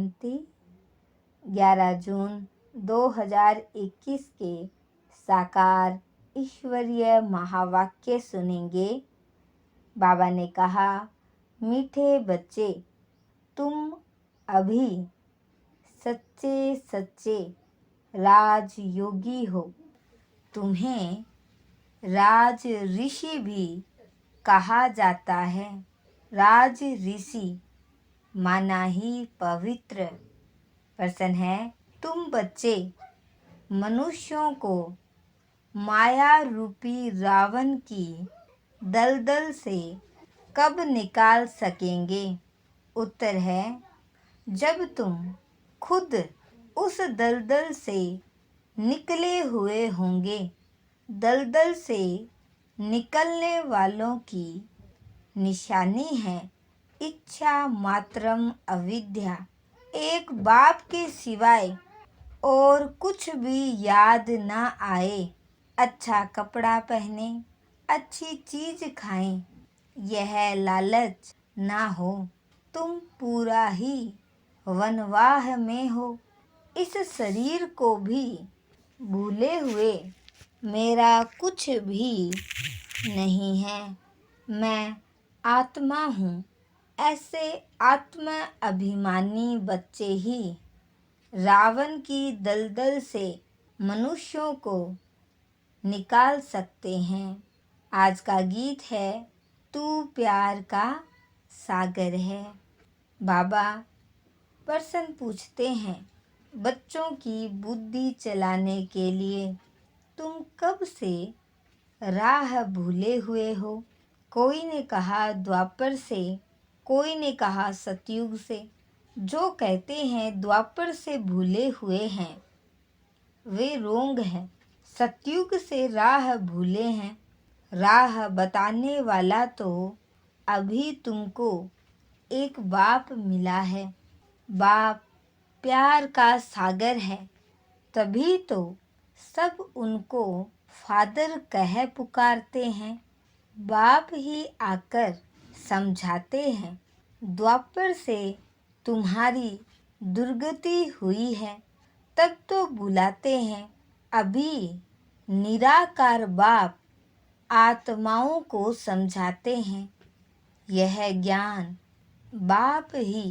शांति। 11 जून 2021 के साकार ईश्वरीय महावाक्य सुनेंगे। बाबा ने कहा, मीठे बच्चे, तुम अभी सच्चे सच्चे राजयोगी हो। तुम्हें राज ऋषि भी कहा जाता है। राज ऋषि माना ही पवित्र पर्सन है। तुम बच्चे मनुष्यों को माया रूपी रावण की दलदल से कब निकाल सकेंगे? उत्तर है, जब तुम खुद उस दलदल से निकले हुए होंगे। दलदल से निकलने वालों की निशानी है इच्छा मात्रम अविद्या। एक बाप के सिवाय और कुछ भी याद ना आए। अच्छा कपड़ा पहने, अच्छी चीज खाएं, यह लालच ना हो। तुम पूरा ही वनवाह में हो। इस शरीर को भी भूले हुए मेरा कुछ भी नहीं है, मैं आत्मा हूँ। ऐसे आत्म अभिमानी बच्चे ही रावण की दलदल से मनुष्यों को निकाल सकते हैं। आज का गीत है, तू प्यार का सागर है। बाबा प्रश्न पूछते हैं, बच्चों की बुद्धि चलाने के लिए तुम कब से राह भूले हुए हो? कोई ने कहा द्वापर से, कोई ने कहा सतयुग से। जो कहते हैं द्वापर से भूले हुए हैं, वे रोंग हैं। सतयुग से राह भूले हैं। राह बताने वाला तो अभी तुमको एक बाप मिला है। बाप प्यार का सागर है, तभी तो सब उनको फादर कह पुकारते हैं। बाप ही आकर समझाते हैं, द्वापर से तुम्हारी दुर्गति हुई है। तब तो बुलाते हैं, अभी निराकार बाप आत्माओं को समझाते हैं। यह ज्ञान बाप ही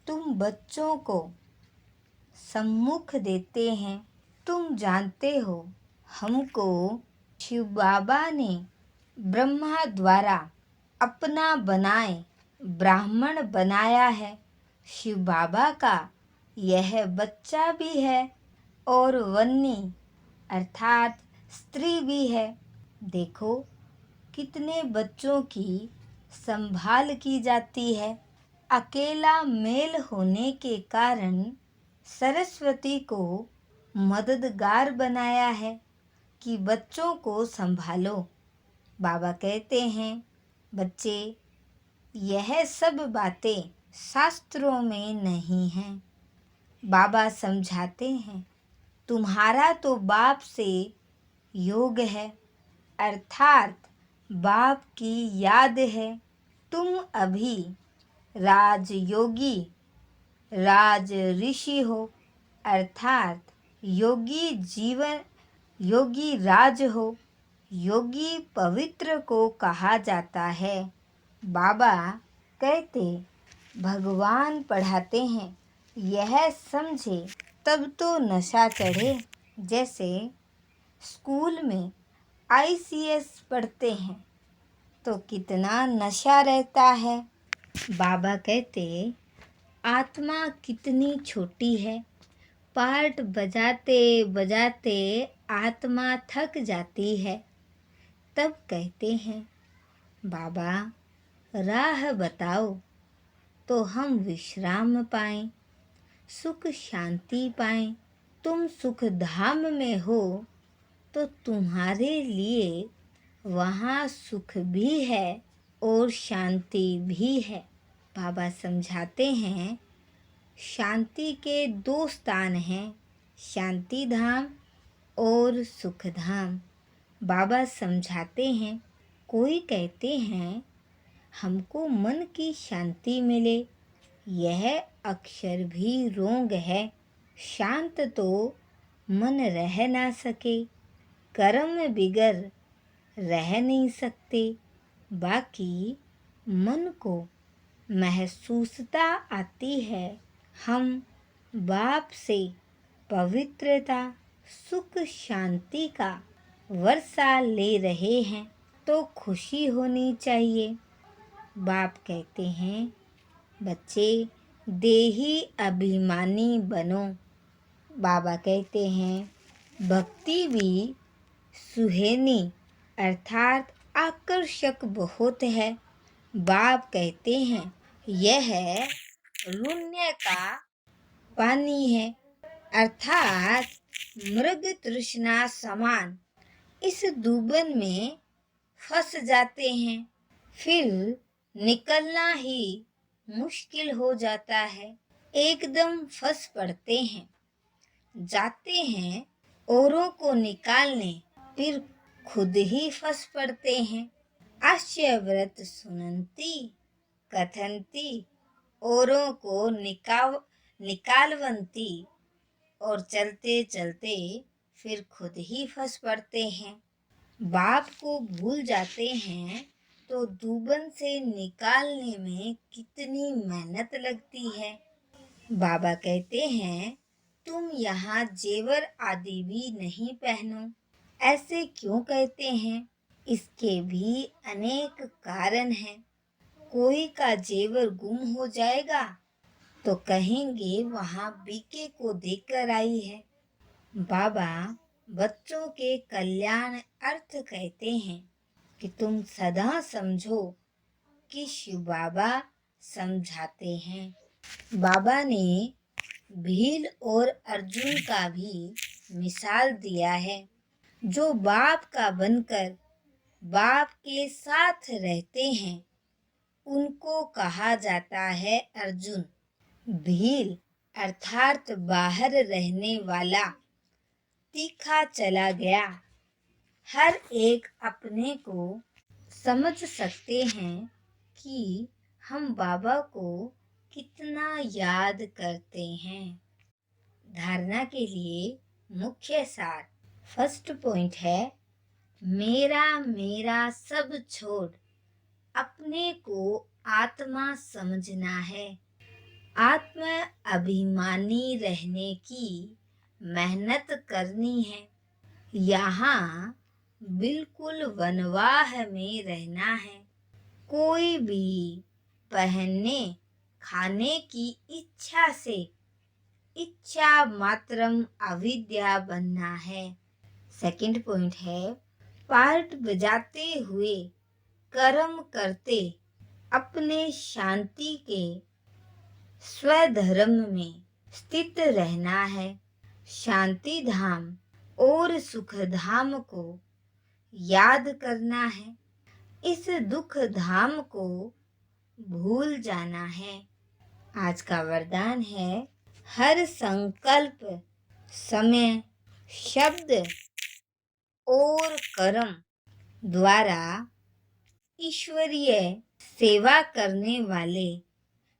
तुम बच्चों को सम्मुख देते हैं। तुम जानते हो, हमको शिव बाबा ने ब्रह्मा द्वारा अपना बनाए ब्राह्मण बनाया है। शिव बाबा का यह बच्चा भी है और वन्नी अर्थात स्त्री भी है। देखो कितने बच्चों की संभाल की जाती है। अकेला मेल होने के कारण सरस्वती को मददगार बनाया है कि बच्चों को संभालो। बाबा कहते हैं, बच्चे, यह सब बातें शास्त्रों में नहीं हैं। बाबा समझाते हैं, तुम्हारा तो बाप से योग है, अर्थात बाप की याद है। तुम अभी राजयोगी राज ऋषि हो, अर्थात योगी जीवन योगी राज हो। योगी पवित्र को कहा जाता है। बाबा कहते, भगवान पढ़ाते हैं, यह समझे तब तो नशा चढ़े। जैसे स्कूल में ICS पढ़ते हैं तो कितना नशा रहता है। बाबा कहते, आत्मा कितनी छोटी है, पार्ट बजाते बजाते आत्मा थक जाती है। तब कहते हैं, बाबा राह बताओ तो हम विश्राम पाएं, सुख शांति पाएं। तुम सुख धाम में हो तो तुम्हारे लिए वहाँ सुख भी है और शांति भी है। बाबा समझाते हैं, शांति के 2 स्थान हैं, शांति धाम और सुख धाम। बाबा समझाते हैं, कोई कहते हैं हमको मन की शांति मिले, यह अक्षर भी रोंग है। शांत तो मन रह ना सके, कर्म बिगर रह नहीं सकते। बाकी मन को महसूसता आती है, हम बाप से पवित्रता सुख शांति का वर्षा ले रहे हैं, तो खुशी होनी चाहिए। बाप कहते हैं, बच्चे देही अभिमानी बनो। बाबा कहते हैं, भक्ति भी सुहेनी अर्थात आकर्षक बहुत है। बाप कहते हैं, यह रुण्य का पानी है, अर्थात मृग तृष्णा समान इस दूबन में फंस जाते हैं, फिर निकलना ही मुश्किल हो जाता है। एकदम फंस पड़ते हैं, जाते हैं औरों को निकालने, फिर खुद ही फंस पड़ते हैं। आश्यव्रत सुनंती कथंती औरों को निकालवंती, और चलते चलते फिर खुद ही फंस पड़ते हैं। बाप को भूल जाते हैं तो दूबन से निकालने में कितनी मेहनत लगती है। बाबा कहते हैं, तुम यहाँ जेवर आदि भी नहीं पहनो। ऐसे क्यों कहते हैं? इसके भी अनेक कारण हैं। कोई का जेवर गुम हो जाएगा तो कहेंगे वहाँ बीके को देकर आई है। बाबा बच्चों के कल्याण अर्थ कहते हैं कि तुम सदा समझो कि शिव बाबा समझाते हैं। बाबा ने भील और अर्जुन का भी मिसाल दिया है। जो बाप का बनकर बाप के साथ रहते हैं, उनको कहा जाता है अर्जुन। भील अर्थात बाहर रहने वाला तीखा चला गया। हर एक अपने को समझ सकते हैं कि हम बाबा को कितना याद करते हैं। धारणा के लिए मुख्य सार। फर्स्ट पॉइंट है, मेरा मेरा सब छोड़ अपने को आत्मा समझना है। आत्म अभिमानी रहने की मेहनत करनी है। यहाँ बिल्कुल वनवाह में रहना है। कोई भी पहनने खाने की इच्छा से इच्छा मात्रम अविद्या बनना है। सेकंड पॉइंट है, पार्ट बजाते हुए कर्म करते अपने शांति के स्वधर्म में स्थित रहना है। शांति धाम और सुख धाम को याद करना है। इस दुख धाम को भूल जाना है। आज का वरदान है, हर संकल्प समय शब्द और कर्म द्वारा ईश्वरीय सेवा करने वाले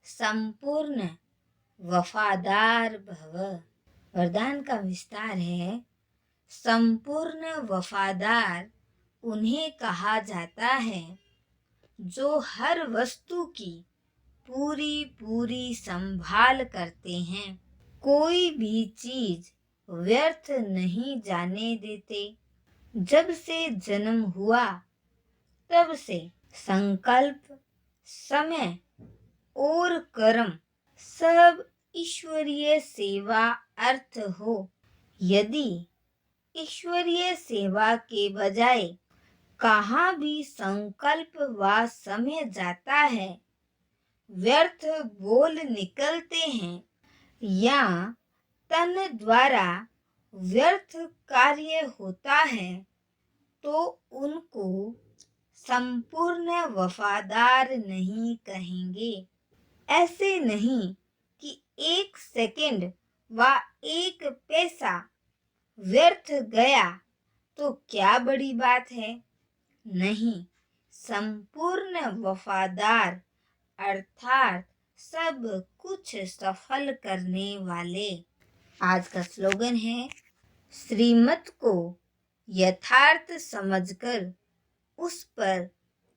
संपूर्ण वफादार भव। वरदान का विस्तार है, संपूर्ण वफादार उन्हें कहा जाता है जो हर वस्तु की पूरी पूरी संभाल करते हैं, कोई भी चीज व्यर्थ नहीं जाने देते। जब से जन्म हुआ तब से संकल्प समय और कर्म सब ईश्वरीय सेवा अर्थ हो। यदि ईश्वरीय सेवा के बजाय कहाँ भी संकल्प व समय जाता है, व्यर्थ बोल निकलते हैं या तन द्वारा व्यर्थ कार्य होता है, तो उनको संपूर्ण वफादार नहीं कहेंगे। ऐसे नहीं कि 1 सेकंड व 1 पैसा व्यर्थ गया तो क्या बड़ी बात है। नहीं, संपूर्ण वफादार अर्थात सब कुछ सफल करने वाले। आज का स्लोगन है, श्रीमत को यथार्थ समझकर उस पर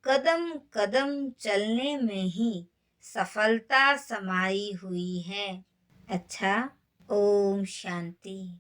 कदम कदम चलने में ही सफलता समाई हुई है। अच्छा, ओम शांति।